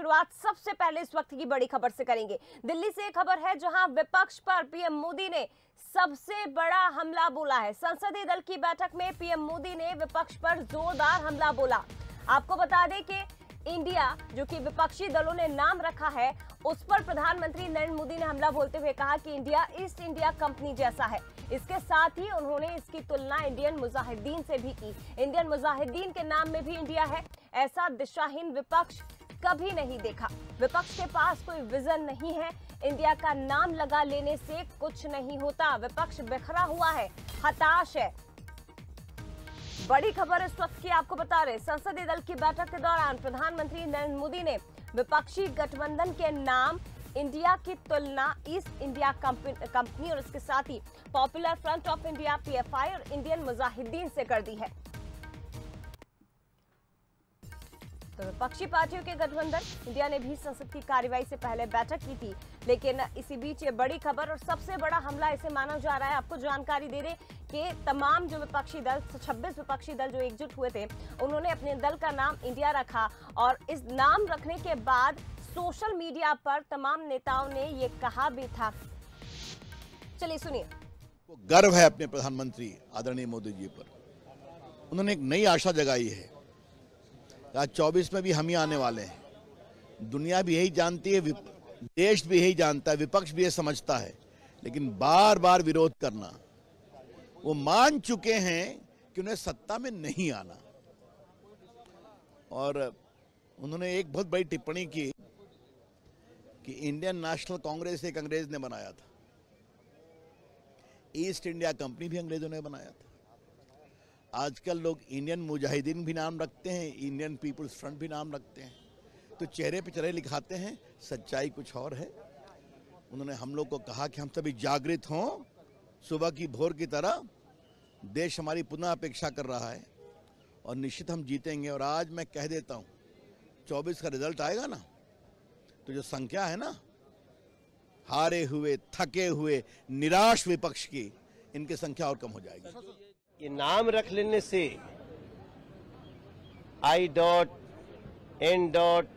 शुरुआत सबसे पहले इस वक्त की बड़ी खबर से करेंगे। दिल्ली से एक खबर है जहां विपक्ष पर पीएम मोदी ने सबसे बड़ा हमला बोला है। संसदीय दल की बैठक में पीएम मोदी ने विपक्ष पर जोरदार हमला बोला। आपको बता दें कि इंडिया, जो कि विपक्षी दलों ने नाम रखा है, उस पर प्रधानमंत्री नरेंद्र मोदी ने हमला बोलते हुए कहा कि इंडिया ईस्ट इंडिया कंपनी जैसा है। इसके साथ ही उन्होंने इसकी तुलना इंडियन मुजाहिदीन से भी की। इंडियन मुजाहिदीन के नाम में भी इंडिया है। ऐसा दिशाहीन विपक्ष कभी नहीं देखा। विपक्ष के पास कोई विजन नहीं है। इंडिया का नाम लगा लेने से कुछ नहीं होता। विपक्ष बिखरा हुआ है, हताश है। बड़ी खबर इस वक्त की आपको बता रहे, संसदीय दल की बैठक के दौरान प्रधानमंत्री नरेंद्र मोदी ने विपक्षी गठबंधन के नाम इंडिया की तुलना ईस्ट इंडिया कंपनी और इसके साथ ही popular front of India PFI और इंडियन मुजाहिदीन से कर दी है। तो विपक्षी पार्टियों के गठबंधन इंडिया ने भी संसद की कार्यवाही से पहले बैठक की थी, लेकिन इसी बीच ये बड़ी खबर और सबसे बड़ा हमला इसे माना जा रहा है। आपको जानकारी दे दें कि तमाम जो विपक्षी दल, 26 विपक्षी दल जो एकजुट हुए थे, उन्होंने अपने दल का नाम इंडिया रखा और इस नाम रखने के बाद सोशल मीडिया पर तमाम नेताओं ने ये कहा भी था। चलिए सुनिए। गर्व है अपने प्रधानमंत्री आदरणीय मोदी जी पर। उन्होंने एक नई आशा जगाई है। आज 24 में भी हम ही आने वाले हैं। दुनिया भी यही जानती है, देश भी यही जानता है, विपक्ष भी ये समझता है, लेकिन बार बार विरोध करना। वो मान चुके हैं कि उन्हें सत्ता में नहीं आना। और उन्होंने एक बहुत बड़ी टिप्पणी की कि इंडियन नेशनल कांग्रेस एक अंग्रेज ने बनाया था, ईस्ट इंडिया कंपनी भी अंग्रेजों ने बनाया था। आजकल लोग इंडियन मुजाहिदीन भी नाम रखते हैं, इंडियन पीपुल्स फ्रंट भी नाम रखते हैं, तो चेहरे पे चेहरे लिखाते हैं, सच्चाई कुछ और है। उन्होंने हम लोग को कहा कि हम सभी जागृत हों, सुबह की भोर की तरह। देश हमारी पुनः अपेक्षा कर रहा है और निश्चित हम जीतेंगे। और आज मैं कह देता हूं, 24 का रिजल्ट आएगा ना, तो जो संख्या है ना हारे हुए, थके हुए, निराश विपक्ष की, इनकी संख्या और कम हो जाएगी। ये नाम रख लेने से I dot, N dot,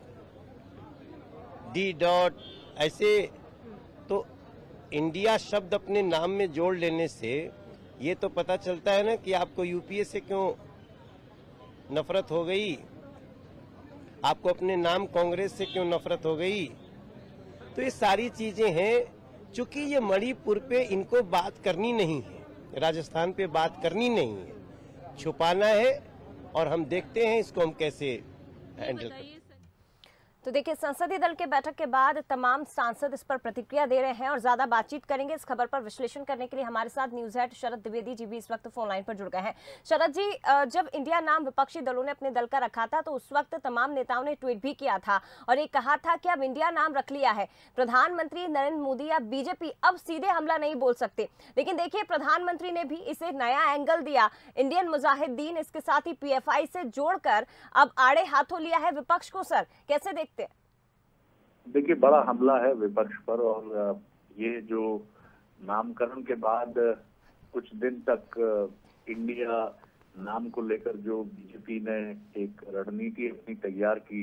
D dot, ऐसे तो इंडिया शब्द अपने नाम में जोड़ लेने से ये तो पता चलता है ना कि आपको यूपीए से क्यों नफरत हो गई, आपको अपने नाम कांग्रेस से क्यों नफरत हो गई। तो ये सारी चीजें हैं। चूंकि ये मणिपुर पे इनको बात करनी नहीं है, राजस्थान पे बात करनी नहीं है, छुपाना है, और हम देखते हैं इसको हम कैसे हैंडल करते हैं। तो देखिए, संसदीय दल के बैठक के बाद तमाम सांसद इस पर प्रतिक्रिया दे रहे हैं और ज्यादा बातचीत करेंगे। इस खबर पर विश्लेषण करने के लिए हमारे साथ न्यूज हेड शरद द्विवेदी जी भी इस वक्त फोन लाइन पर जुड़ गए हैं। शरद जी, जब इंडिया नाम विपक्षी दलों ने अपने दल का रखा था तो उस वक्त तमाम नेताओं ने ट्वीट भी किया था और ये कहा था कि अब इंडिया नाम रख लिया है, प्रधानमंत्री नरेंद्र मोदी या बीजेपी अब सीधे हमला नहीं बोल सकते। लेकिन देखिए, प्रधानमंत्री ने भी इसे नया एंगल दिया, इंडियन मुजाहिदीन इसके साथ ही पीएफआई से जोड़कर अब आड़े हाथों लिया है विपक्ष को। सर, कैसे देखते? देखिए, बड़ा हमला है विपक्ष पर। और ये जो नामकरण के बाद कुछ दिन तक इंडिया नाम को लेकर जो बीजेपी ने एक रणनीति अपनी तैयार की,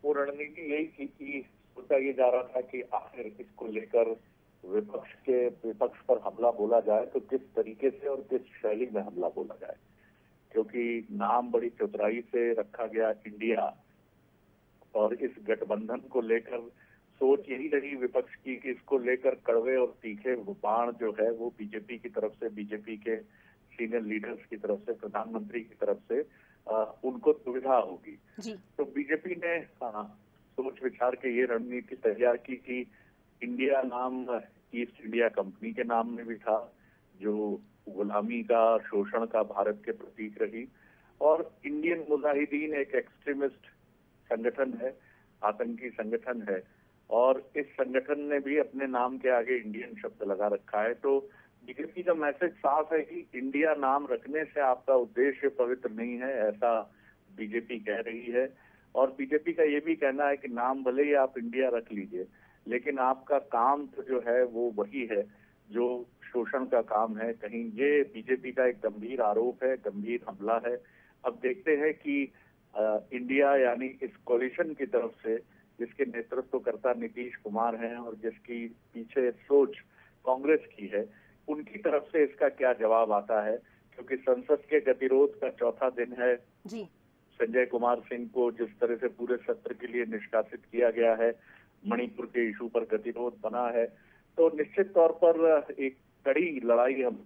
वो रणनीति यही थी कि सोचा ये जा रहा था कि आखिर इसको लेकर विपक्ष पर हमला बोला जाए तो किस तरीके से और किस शैली में हमला बोला जाए, क्योंकि नाम बड़ी चतुराई से रखा गया इंडिया। और इस गठबंधन को लेकर सोच यही रही विपक्ष की कि इसको लेकर कड़वे और तीखे बाण जो है वो बीजेपी की तरफ से, बीजेपी के सीनियर लीडर्स की तरफ से, प्रधानमंत्री की तरफ से उनको सुविधा होगी। तो बीजेपी ने सोच विचार के ये रणनीति तैयार की कि इंडिया नाम ईस्ट इंडिया कंपनी के नाम में भी था, जो गुलामी का, शोषण का भारत के प्रतीक रही। और इंडियन मुजाहिदीन एक एक्सट्रीमिस्ट संगठन है, आतंकी संगठन है, और इस संगठन ने भी अपने नाम के आगे इंडियन शब्द लगा रखा है। तो बीजेपी का मैसेज साफ है कि इंडिया नाम रखने से आपका उद्देश्य पवित्र नहीं है, ऐसा बीजेपी कह रही है। और बीजेपी का ये भी कहना है कि नाम भले ही आप इंडिया रख लीजिए, लेकिन आपका काम तो जो है वो वही है जो शोषण का काम है। कहीं ये बीजेपी का एक गंभीर आरोप है, गंभीर हमला है। अब देखते हैं कि इंडिया यानी इस कोलिशन की तरफ से जिसके नेतृत्वकर्ता नीतीश कुमार हैं और जिसकी पीछे सोच कांग्रेस की है, उनकी तरफ से इसका क्या जवाब आता है। क्योंकि संसद के गतिरोध का चौथा दिन है जी। संजय कुमार सिंह को जिस तरह से पूरे सत्र के लिए निष्कासित किया गया है, मणिपुर के इशू पर गतिरोध बना है, तो निश्चित तौर पर एक कड़ी लड़ाई हम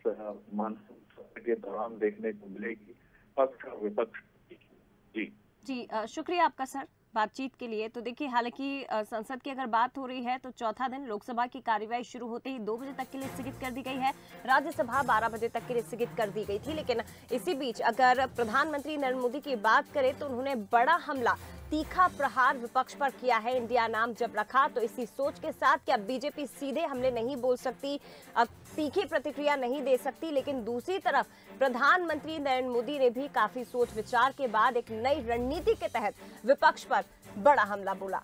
मानसून सत्र के दौरान देखने को मिलेगी पक्ष और विपक्ष की। जी शुक्रिया आपका सर बातचीत के लिए। तो देखिए, हालांकि संसद की अगर बात हो रही है तो चौथा दिन लोकसभा की कार्यवाही शुरू होते ही 2 बजे तक के लिए स्थगित कर दी गई है। राज्यसभा 12 बजे तक के लिए स्थगित कर दी गई थी। लेकिन इसी बीच अगर प्रधानमंत्री नरेंद्र मोदी की बात करें तो उन्होंने बड़ा हमला, तीखा प्रहार विपक्ष पर किया है। इंडिया नाम जब रखा तो इसी सोच के साथ कि अब बीजेपी सीधे हमले नहीं बोल सकती, अब तीखी प्रतिक्रिया नहीं दे सकती। लेकिन दूसरी तरफ प्रधानमंत्री नरेंद्र मोदी ने भी काफी सोच विचार के बाद एक नई रणनीति के तहत विपक्ष पर बड़ा हमला बोला।